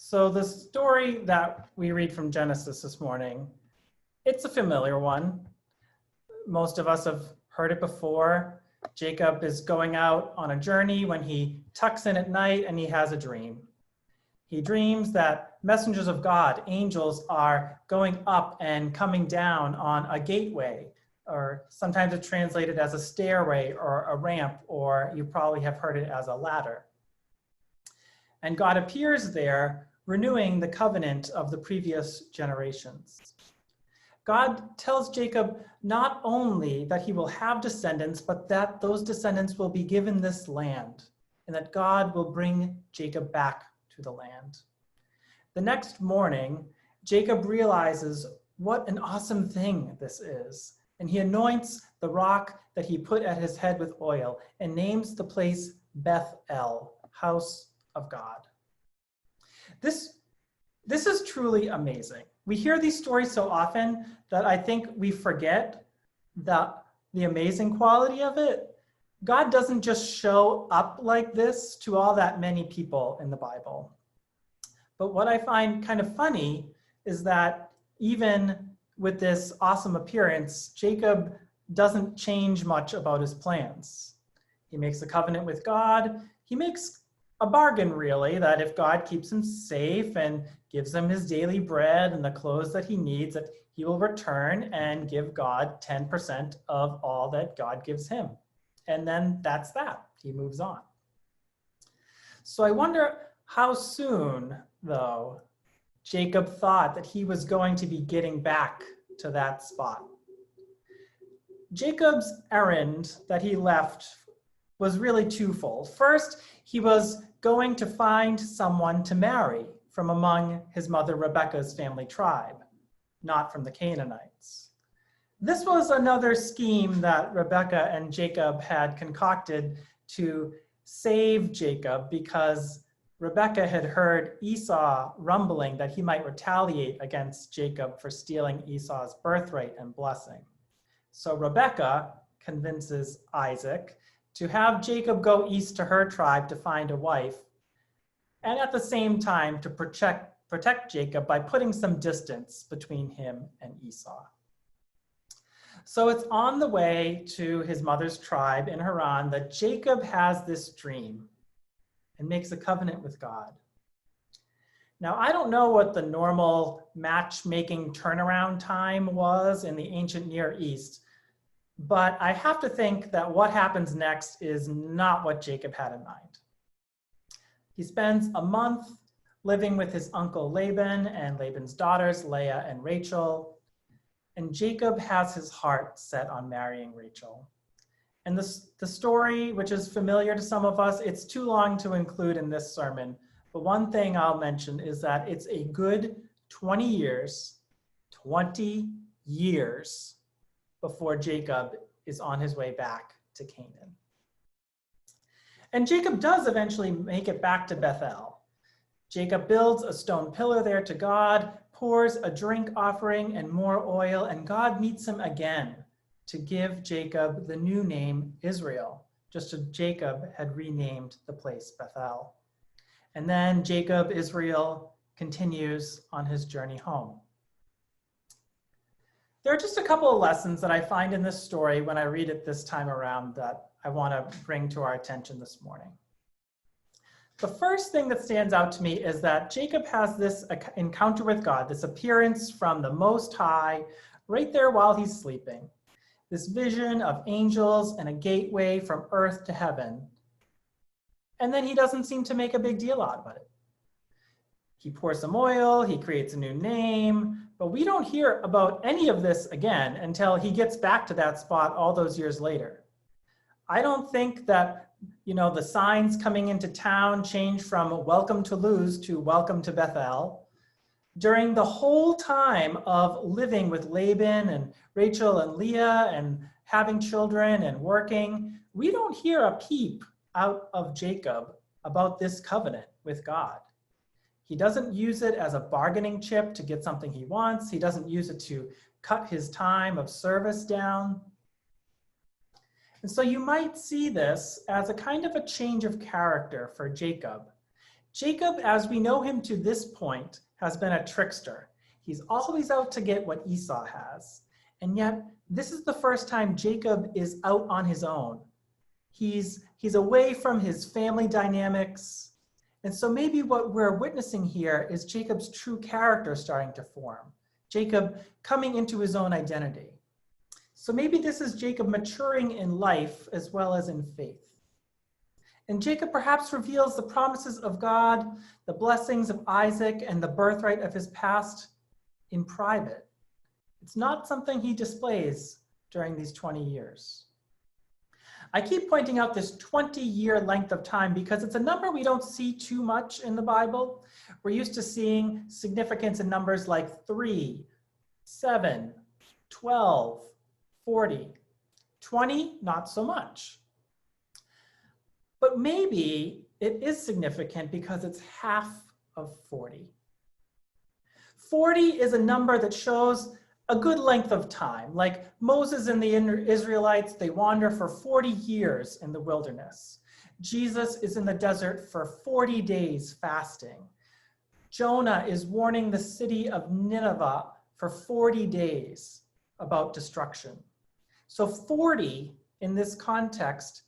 So the story that we read from Genesis this morning, it's a familiar one. Most of us have heard it before. Jacob is going out on a journey when he tucks in at night and he has a dream. He dreams that messengers of God, angels, are going up and coming down on a gateway, or sometimes it's translated as a stairway or a ramp, or you probably have heard it as a ladder. And God appears there, renewing the covenant of the previous generations. God tells Jacob not only that he will have descendants, but that those descendants will be given this land, and that God will bring Jacob back to the land. The next morning, Jacob realizes what an awesome thing this is, and he anoints the rock that he put at his head with oil and names the place Beth-el, house of God. This is truly amazing. We hear these stories so often that I think we forget the amazing quality of it. God doesn't just show up like this to all that many people in the Bible. But what I find kind of funny is that even with this awesome appearance, Jacob doesn't change much about his plans. He makes a covenant with God. He makes a bargain, really, that if God keeps him safe and gives him his daily bread and the clothes that he needs, that he will return and give God 10% of all that God gives him. And then that's that. He moves on. So I wonder how soon, though, Jacob thought that he was going to be getting back to that spot. Jacob's errand that he left was really twofold. First, he was going to find someone to marry from among his mother Rebekah's family tribe, not from the Canaanites. This was another scheme that Rebekah and Jacob had concocted to save Jacob, because Rebekah had heard Esau rumbling that he might retaliate against Jacob for stealing Esau's birthright and blessing. So Rebekah convinces Isaac to have Jacob go east to her tribe to find a wife, and at the same time to protect Jacob by putting some distance between him and Esau. So it's on the way to his mother's tribe in Haran that Jacob has this dream and makes a covenant with God. Now, I don't know what the normal matchmaking turnaround time was in the ancient Near East, but I have to think that what happens next is not what Jacob had in mind. He spends a month living with his uncle Laban and Laban's daughters, Leah and Rachel, and Jacob has his heart set on marrying Rachel. And the story, which is familiar to some of us, it's too long to include in this sermon, but one thing I'll mention is that it's a good 20 years before Jacob is on his way back to Canaan. And Jacob does eventually make it back to Beth-el. Jacob builds a stone pillar there to God, pours a drink offering and more oil, and God meets him again to give Jacob the new name Israel, just as Jacob had renamed the place Beth-el. And then Jacob, Israel, continues on his journey home. There are just a couple of lessons that I find in this story when I read it this time around that I want to bring to our attention this morning. The first thing that stands out to me is that Jacob has this encounter with God, this appearance from the Most High right there while he's sleeping. This vision of angels and a gateway from earth to heaven. And then he doesn't seem to make a big deal out of it. He pours some oil, he creates a new name, but we don't hear about any of this again until he gets back to that spot all those years later. I don't think that, the signs coming into town change from welcome to Luz to welcome to Beth-el. During the whole time of living with Laban and Rachel and Leah and having children and working, we don't hear a peep out of Jacob about this covenant with God. He doesn't use it as a bargaining chip to get something he wants. He doesn't use it to cut his time of service down. And so you might see this as a kind of a change of character for Jacob. Jacob, as we know him to this point, has been a trickster. He's always out to get what Esau has. And yet, this is the first time Jacob is out on his own. He's away from his family dynamics. And so maybe what we're witnessing here is Jacob's true character starting to form. Jacob coming into his own identity. So maybe this is Jacob maturing in life as well as in faith. And Jacob perhaps reveals the promises of God, the blessings of Isaac, and the birthright of his past in private. It's not something he displays during these 20 years. I keep pointing out this 20-year length of time because it's a number we don't see too much in the Bible. We're used to seeing significance in numbers like 3, 7, 12, 40. 20, not so much. But maybe it is significant because it's half of 40. 40 is a number that shows a good length of time. Like Moses and the Israelites, they wander for 40 years in the wilderness. Jesus is in the desert for 40 days fasting. Jonah is warning the city of Nineveh for 40 days about destruction. So 40 in this context,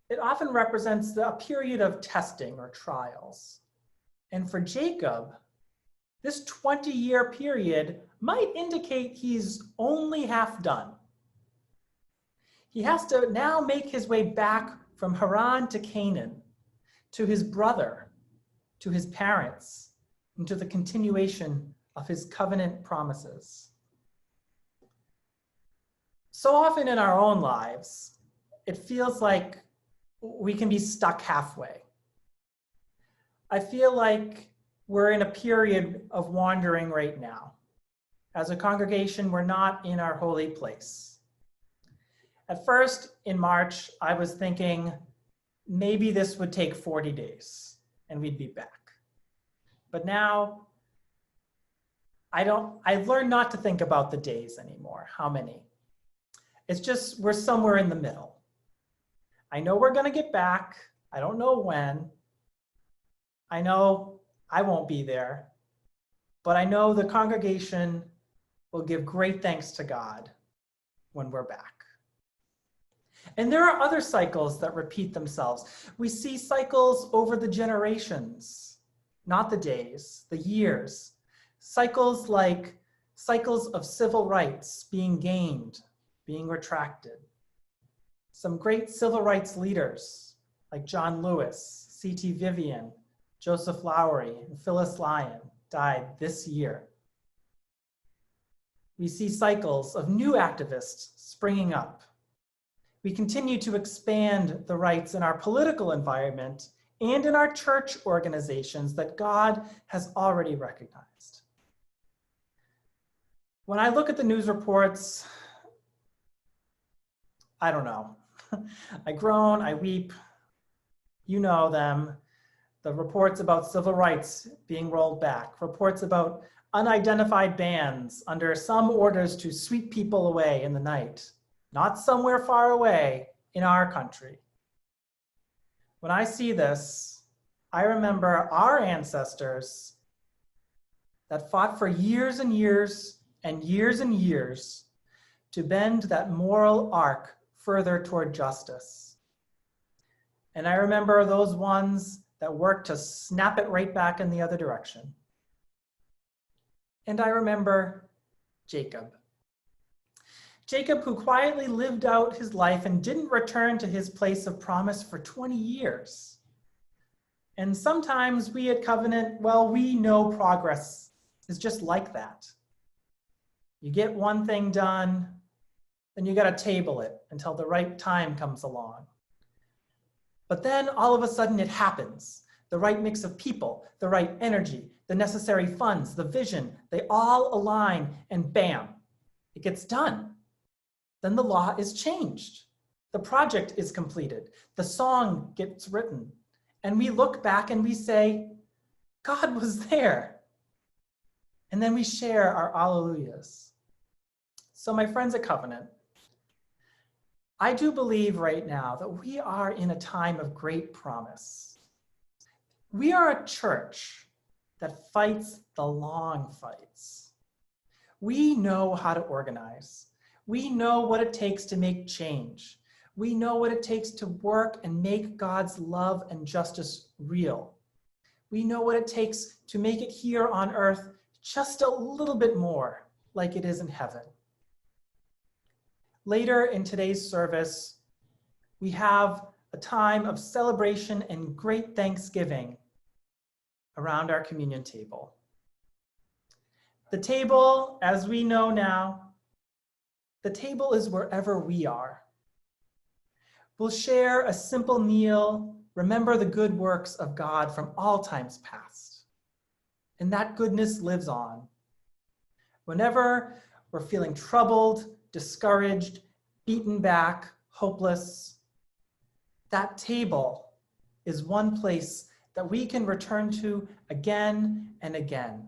it often represents a period of testing or trials. And for Jacob, this 20-year period might indicate he's only half done. He has to now make his way back from Haran to Canaan, to his brother, to his parents, and to the continuation of his covenant promises. So often in our own lives, it feels like we can be stuck halfway. I feel like we're in a period of wandering right now. As a congregation, we're not in our holy place. At first, in March, I was thinking maybe this would take 40 days and we'd be back. But now, I've learned not to think about the days anymore, how many. It's just, we're somewhere in the middle. I know we're gonna get back. I don't know when. I know I won't be there, but I know the congregation will give great thanks to God when we're back. And there are other cycles that repeat themselves. We see cycles over the generations, not the days, the years. Cycles like cycles of civil rights being gained, being retracted. Some great civil rights leaders like John Lewis, C.T. Vivian, Joseph Lowery, and Phyllis Lyon died this year. We see cycles of new activists springing up. We continue to expand the rights in our political environment and in our church organizations that God has already recognized. When I look at the news reports, I don't know. I groan, I weep. You know them. The reports about civil rights being rolled back, reports about unidentified bands under some orders to sweep people away in the night, not somewhere far away in our country. When I see this, I remember our ancestors that fought for years and years and years and years to bend that moral arc further toward justice. And I remember those ones that worked to snap it right back in the other direction. And I remember Jacob. Jacob, who quietly lived out his life and didn't return to his place of promise for 20 years. And sometimes we at Covenant, well, we know progress is just like that. You get one thing done, then you got to table it until the right time comes along. But then all of a sudden it happens. The right mix of people, the right energy, the necessary funds, the vision, they all align and bam, it gets done. Then the law is changed. The project is completed. The song gets written. And we look back and we say, God was there. And then we share our alleluias. So my friends at Covenant, I do believe right now that we are in a time of great promise. We are a church that fights the long fights. We know how to organize. We know what it takes to make change. We know what it takes to work and make God's love and justice real. We know what it takes to make it here on earth just a little bit more like it is in heaven. Later in today's service, we have a time of celebration and great thanksgiving around our communion table. The table, as we know now, the table is wherever we are. We'll share a simple meal, remember the good works of God from all times past. And that goodness lives on. Whenever we're feeling troubled, discouraged, beaten back, hopeless, that table is one place that we can return to again and again.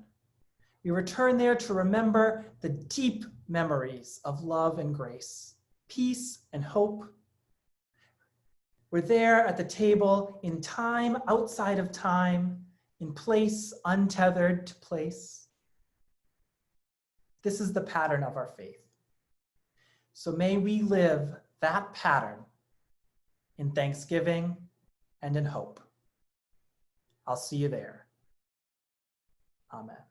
We return there to remember the deep memories of love and grace, peace and hope. We're there at the table in time outside of time, in place untethered to place. This is the pattern of our faith. So may we live that pattern in thanksgiving and in hope. I'll see you there. Amen.